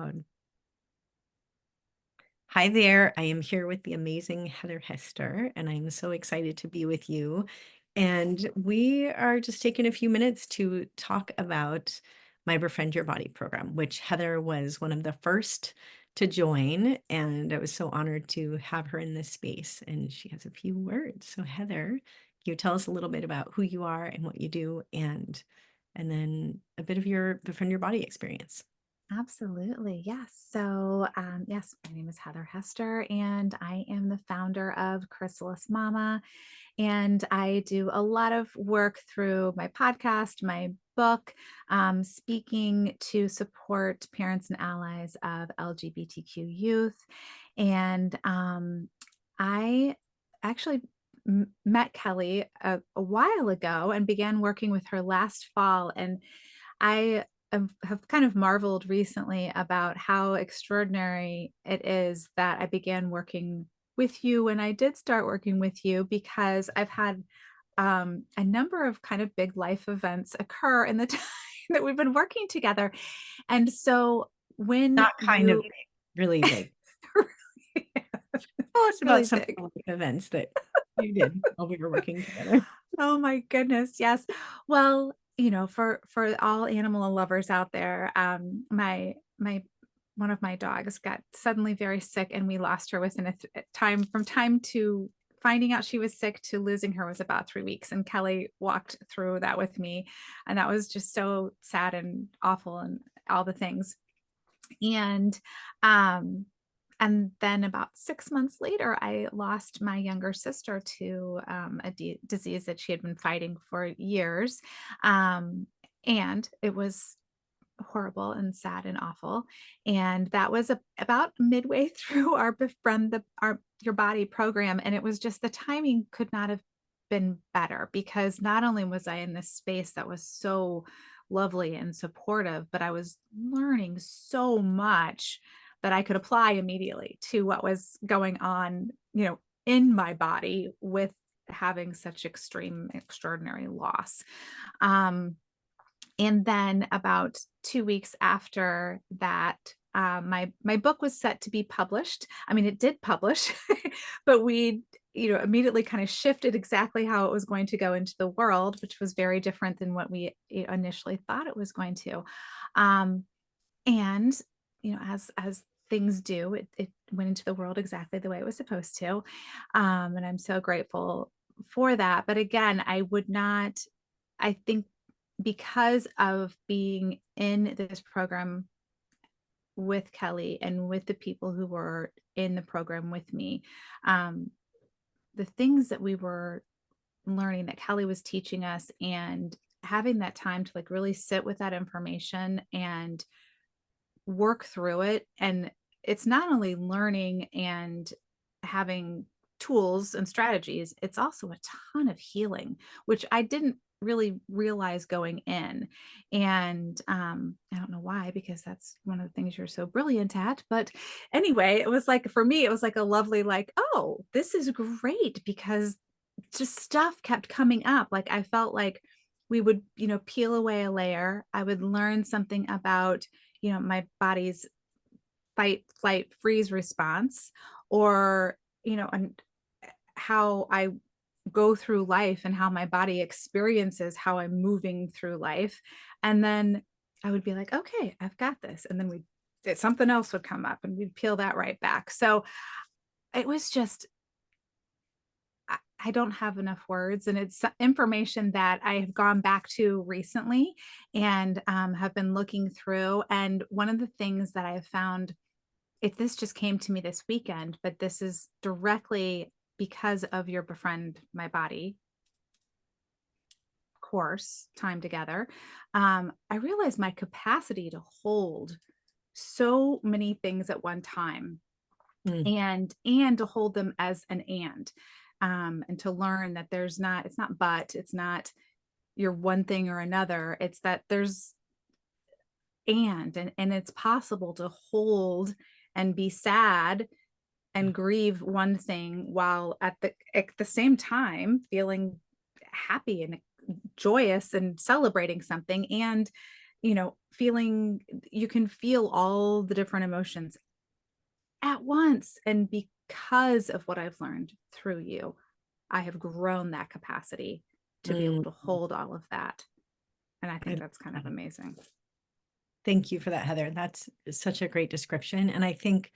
loud. Hi there. I am here with the amazing Heather Hester, and I'm so excited to be with you. And we are just taking a few minutes to talk about my Befriend Your Body program, which Heather was one of the first to join. And I was so honored to have her in this space. And she has a few words. So, Heather, can you tell us a little bit about who you are and what you do, and then a bit of your Befriend Your Body experience? Absolutely. Yes. So, yes, my name is Heather Hester, and I am the founder of Chrysalis Mama. And I do a lot of work through my podcast, my book, speaking to support parents and allies of LGBTQ youth. And I actually met Kelly a while ago and began working with her last fall. And I have kind of marveled recently about how extraordinary it is that I began working with you when I did start working with you, because I've had a number of kind of big life events occur in the time that we've been working together. And so when Not kind of you big, really big. Tell us about really some big. of the events that you did while we were working together. Oh my goodness, yes. Well, for all animal lovers out there, my one of my dogs got suddenly very sick, and we lost her within time to finding out she was sick to losing her was about 3 weeks, and Kelly walked through that with me, and that was just so sad and awful and all the things. And, um, and then about 6 months later, I lost my younger sister to, a disease that she had been fighting for years. Um, and it was horrible and sad and awful. And that was about midway through our Befriend Your Body program. And it was just the timing could not have been better, because not only was I in this space that was so lovely and supportive, but I was learning so much that I could apply immediately to what was going on, in my body with having such extreme, extraordinary loss. Um, and then about 2 weeks after that, my book was set to be published. I mean, it did publish, but we, immediately kind of shifted exactly how it was going to go into the world, which was very different than what we initially thought it was going to. Um, and as things do, it went into the world exactly the way it was supposed to. And I'm so grateful for that. But again, I would not, I think, because of being in this program with Kelly and with the people who were in the program with me, um, the things that we were learning, that Kelly was teaching us, and having that time to like really sit with that information and work through it. And it's not only learning and having tools and strategies, it's also a ton of healing, which I didn't really realize going in. And I don't know why, because that's one of the things you're so brilliant at. But anyway, it was like, for me, it was like a lovely, like, oh, this is great, because just stuff kept coming up. Like I felt like we would, peel away a layer. I would learn something about, my body's fight, flight, freeze response, or, and how I go through life and how my body experiences how I'm moving through life. And then I would be like, okay, I've got this. And then something else would come up and we'd peel that right back. So it was just, I don't have enough words, and it's information that I have gone back to recently and have been looking through. And one of the things that I have found, if this just came to me this weekend, but this is directly because of your Befriend My Body course time together, I realized my capacity to hold so many things at one time, Mm. and to hold them as an and to learn that it's not your one thing or another. It's that there's and it's possible to hold and be sad and grieve one thing while at the same time feeling happy and joyous and celebrating something. And feeling, you can feel all the different emotions at once. And because of what I've learned through you, I have grown that capacity to be able Mm, to hold all of that. And I I think love that's kind of that. amazing. Thank you for that, Heather. That's such a great description. And I think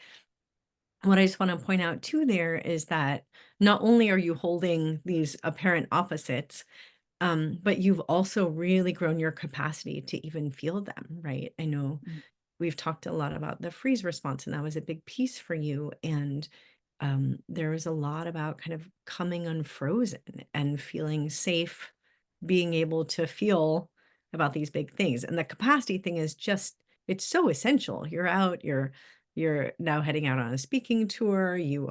what I just want to point out too there is that not only are you holding these apparent opposites, but you've also really grown your capacity to even feel them, right? I know Mm. we've talked a lot about the freeze response, and that was a big piece for you. And there was a lot about kind of coming unfrozen and feeling safe, being able to feel about these big things. And the capacity thing is just, it's so essential. You're out, you're now heading out on a speaking tour, you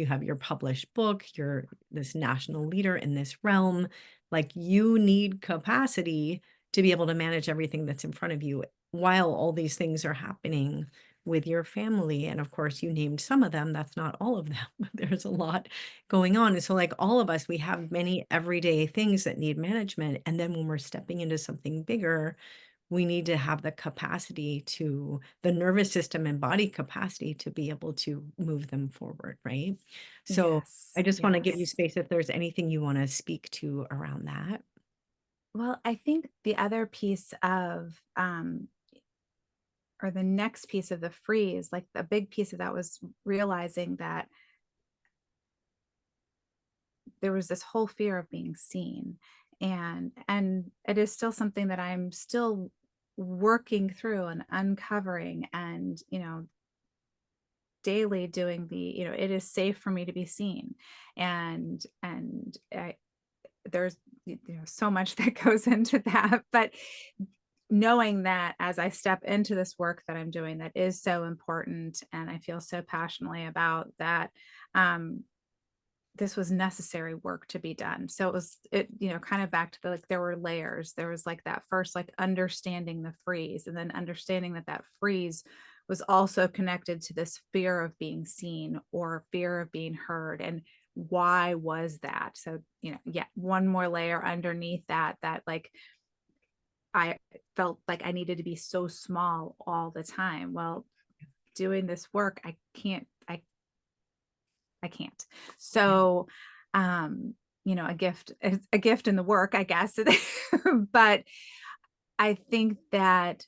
have your published book, you're this national leader in this realm. Like you need capacity to be able to manage everything that's in front of you while all these things are happening with your family. And of course, you named some of them. That's not all of them. There's a lot going on. And so, like all of us, we have many everyday things that need management. And then when we're stepping into something bigger, we need to have the capacity to, the nervous system and body capacity to be able to move them forward. Right. So, I Yes. just want to give you Yes. space if there's anything you want to speak to around that. Well, I think the other piece of, or the next piece of the freeze, like the big piece of that was realizing that there was this whole fear of being seen. And it is still something that I'm still working through and uncovering, and, daily doing it is safe for me to be seen. And there's so much that goes into that, but knowing that as I step into this work that I'm doing that is so important and I feel so passionately about that, um this was necessary work to be done. So it kind of back to the, like, there were layers. There was like that first, like, understanding the freeze, and then understanding that that freeze was also connected to this fear of being seen or fear of being heard. And why was that? So, yeah, one more layer underneath that, that, like, I felt like I needed to be so small all the time. Well, doing this work, I can't. Yeah. So, a gift in the work, I guess. But I think that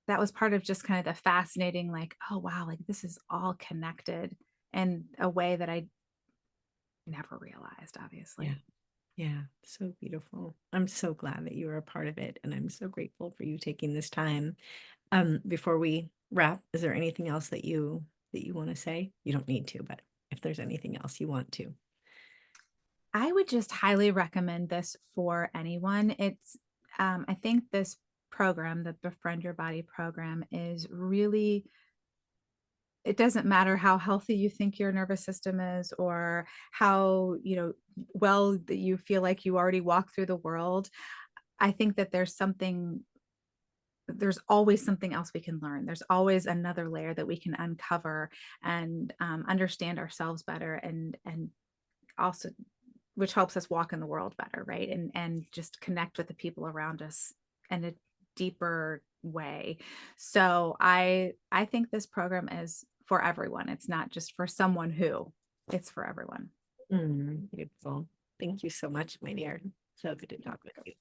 that was part of just kind of the fascinating, like, oh wow, like this is all connected in a way that I never realized, Yeah. obviously. Yeah, so beautiful. I'm so glad that you are a part of it, and I'm so grateful for you taking this time. Before we wrap, is there anything else that you want to say? You don't need to, but if there's anything else you want to. I would just highly recommend this for anyone. I think this program, the Befriend Your Body program, is really, it doesn't matter how healthy you think your nervous system is, or how, well that you feel like you already walk through the world. I think that there's always something else we can learn. There's always another layer that we can uncover and understand ourselves better, and also, which helps us walk in the world better, right? And just connect with the people around us in a deeper way. So I think this program is for everyone. It's not just for someone who, it's for everyone. Beautiful. Thank you so much, my dear. So good to talk with you.